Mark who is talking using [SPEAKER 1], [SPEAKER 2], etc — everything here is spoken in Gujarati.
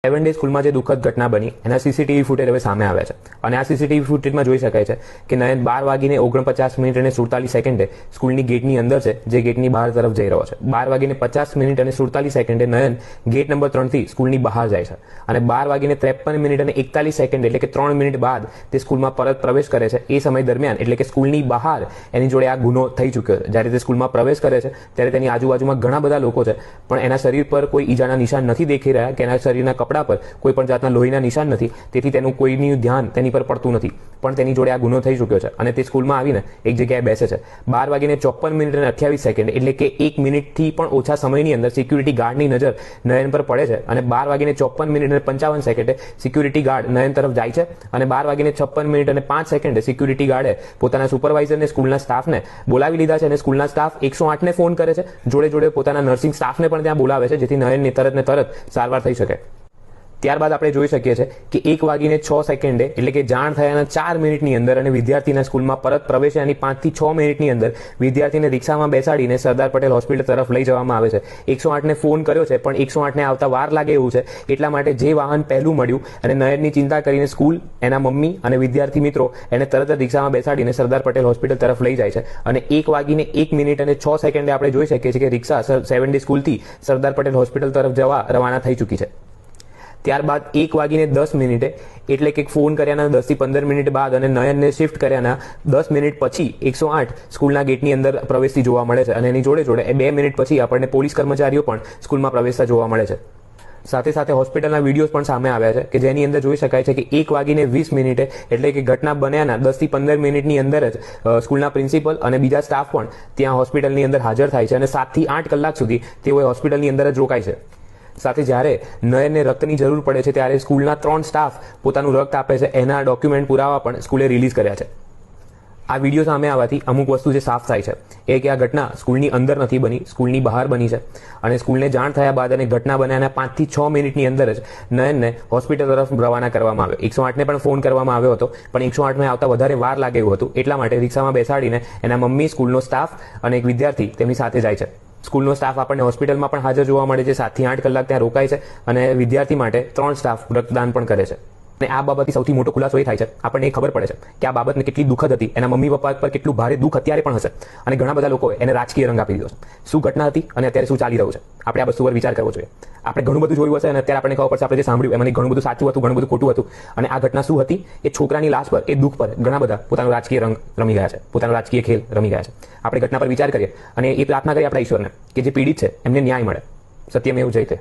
[SPEAKER 1] 7 ડે સ્કૂલમાં જે દુઃખદ ઘટના બની એના સીસીટીવી ફૂટેજ હવે સામે આવ્યા છે અને આ સીસીટીવી ફૂટેજમાં જોઈ શકાય છે કે નયન 12:49 અને 47 સેકન્ડે સ્કૂલની ગેટની અંદર છે, જે ગેટની બહાર તરફ જઈ રહ્યો છે. 12:50 અને 47 સેકન્ડે નયન ગેટ નંબર 3 થી સ્કૂલની બહાર જાય છે અને 12:53 અને 41 સેકન્ડ એટલે કે 3 મિનિટ બાદ તે સ્કૂલમાં પરત પ્રવેશ કરે છે. એ સમય દરમિયાન એટલે કે સ્કૂલની બહાર એની જોડે આ ગુનો થઈ ચૂક્યો છે. જ્યારે તે સ્કૂલમાં પ્રવેશ કરે છે ત્યારે તેની આજુબાજુમાં ઘણા બધા લોકો છે, પણ એના શરીર પર કોઈ ઈજાના નિશાન નથી દેખાઈ રહ્યા કે એના શરીરના કપડા પર કોઈ પણ જાતના લોહીના નિશાન નથી. તેથી તેનું કોઈનું ધ્યાન તેની પર પડતું નથી, પણ તેની જોડે આ ગુનો થઈ ચૂક્યો છે અને તે સ્કૂલમાં આવીને એક જગ્યાએ બેસે છે. 12:54 અને 28 સેકન્ડ એટલે કે 1 મિનિટથી પણ ઓછા સમયની અંદર સિક્યુરિટી ગાર્ડની નજર નયન પર પડે છે અને 12:54 અને 55 સેકન્ડે સિક્યુરિટી ગાર્ડ નયન તરફ જાય છે અને 12:56 અને 5 સેકન્ડે સિક્યુરિટી ગાર્ડે પોતાના સુપરવાઇઝરને, સ્કૂલના સ્ટાફને બોલાવી લીધા છે અને સ્કૂલના સ્ટાફ 108 ને ફોન કરે છે. જોડે જોડે પોતાના નર્સિંગ સ્ટાફને પણ ત્યાં બોલાવે છે, જેથી નયનની તરત સારવાર થઈ શકે. ત્યારબાદ આપણે જોઈ શકીએ છીએ કે 1:06 સેકન્ડે એટલે કે જાણ થયાના 4 મિનિટની અંદર અને વિદ્યાર્થીના સ્કૂલમાં પરત પ્રવેશ્યાની 5 થી 6 મિનિટની અંદર વિદ્યાર્થીને રિક્ષામાં બેસાડીને સરદાર પટેલ હોસ્પિટલ તરફ લઈ જવામાં આવે છે. 108 ને ફોન કર્યો છે, પણ 108 ને આવતા વાર લાગે એવું છે. એટલા માટે જે વાહન પહેલું મળ્યું અને નયનની ચિંતા કરીને સ્કૂલ, એના મમ્મી અને વિદ્યાર્થી મિત્રો એને તરત જ રિક્ષામાં બેસાડીને સરદાર પટેલ હોસ્પિટલ તરફ લઈ જાય છે અને 1:01 અને 6 સેકન્ડે આપણે જોઈ શકીએ છીએ કે રિક્ષા 7 ડે સ્કૂલથી સરદાર પટેલ હોસ્પિટલ તરફ જવા રવાના થઈ ચૂકી છે. ત્યારબાદ 1:10 એટલે કે ફોન કર્યાના 10 થી 15 મિનિટ બાદ અને નયનને શિફ્ટ કર્યાના 10 મિનિટ પછી 108 સ્કૂલના ગેટની અંદર પ્રવેશતી જોવા મળે છે અને એની જોડે 2 મિનિટ પછી આપણને પોલીસ કર્મચારીઓ પણ સ્કૂલમાં પ્રવેશતા જોવા મળે છે. સાથે સાથે હોસ્પિટલના વિડીયોઝ પણ સામે આવ્યા છે કે જેની અંદર જોઈ શકાય છે કે 1:20 એટલે કે ઘટના બન્યાના 10 થી 15 મિનિટની અંદર જ સ્કૂલના પ્રિન્સિપલ અને બીજા સ્ટાફ પણ ત્યાં હોસ્પિટલની અંદર હાજર થાય છે અને 7 થી 8 કલાક સુધી તેઓ હોસ્પિટલની અંદર જ રોકાય છે. સાથે જ્યારે નયનને રક્તની જરૂર પડે છે ત્યારે સ્કૂલના 3 સ્ટાફ પોતાનું રક્ત આપે છે. એના ડોક્યુમેન્ટ પુરાવા પણ સ્કૂલે રિલીઝ કર્યા છે. આ વિડીયો સામે આવવાથી અમુક વસ્તુ જે સાફ થાય છે એ કે આ ઘટના સ્કૂલની અંદર નથી બની, સ્કૂલની બહાર બની છે અને સ્કૂલને જાણ થયા બાદ અને ઘટના બન્યાના 5 થી 6 મિનિટની અંદર જ નયનને હોસ્પિટલ તરફ રવાના કરવામાં આવ્યો. 108 ને પણ ફોન કરવામાં આવ્યો હતો, પણ 108 માં આવતા વધારે વાર લાગે એવું હતું. એટલા માટે રિક્ષામાં બેસાડીને એના મમ્મી, સ્કૂલનો સ્ટાફ અને એક વિદ્યાર્થી તેમની સાથે જાય છે. સ્કૂલનો સ્ટાફ આપણને હોસ્પિટલમાં પણ હાજર જોવા મળે છે. 7 થી 8 કલાક ત્યાં રોકાય છે અને વિદ્યાર્થી માટે 3 સ્ટાફ રક્તદાન પણ કરે છે. અને આ બાબતથી સૌથી મોટો ખુલાસો એ થાય છે, આપણને એ ખબર પડે છે કે આ બાબતને કેટલી દુઃખદ હતી, એના મમ્મી પપ્પા પર કેટલું ભારે દુઃખ અત્યારે પણ હશે અને ઘણા બધા લોકોએ એને રાજકીય રંગ આપી દીધો છે. શું ઘટના હતી અને અત્યારે શું ચાલી રહ્યું છે, આપણે આ વસ્તુ પર વિચાર કરવો જોઈએ. આપણે ઘણું બધું જોયું હશે અને અત્યારે આપણને ખબર પડશે આપણે જે સાંભળ્યું એમાં ઘણું બધું સાચું હતું, ઘણું બધું ખોટું હતું. અને આ ઘટના શું હતી, એ છોકરાની લાશ પર, એ દુઃખ પર ઘણા બધા પોતાનો રાજકીય રંગ રમી ગયા છે, પોતાનો રાજકીય ખેલ રમી ગયા છે. આપણે ઘટના પર વિચાર કરીએ અને એ પ્રાર્થના કરીએ આપણા ઈશ્વરને કે જે પીડિત છે એમને ન્યાય મળે. સત્યમેવ જયતે.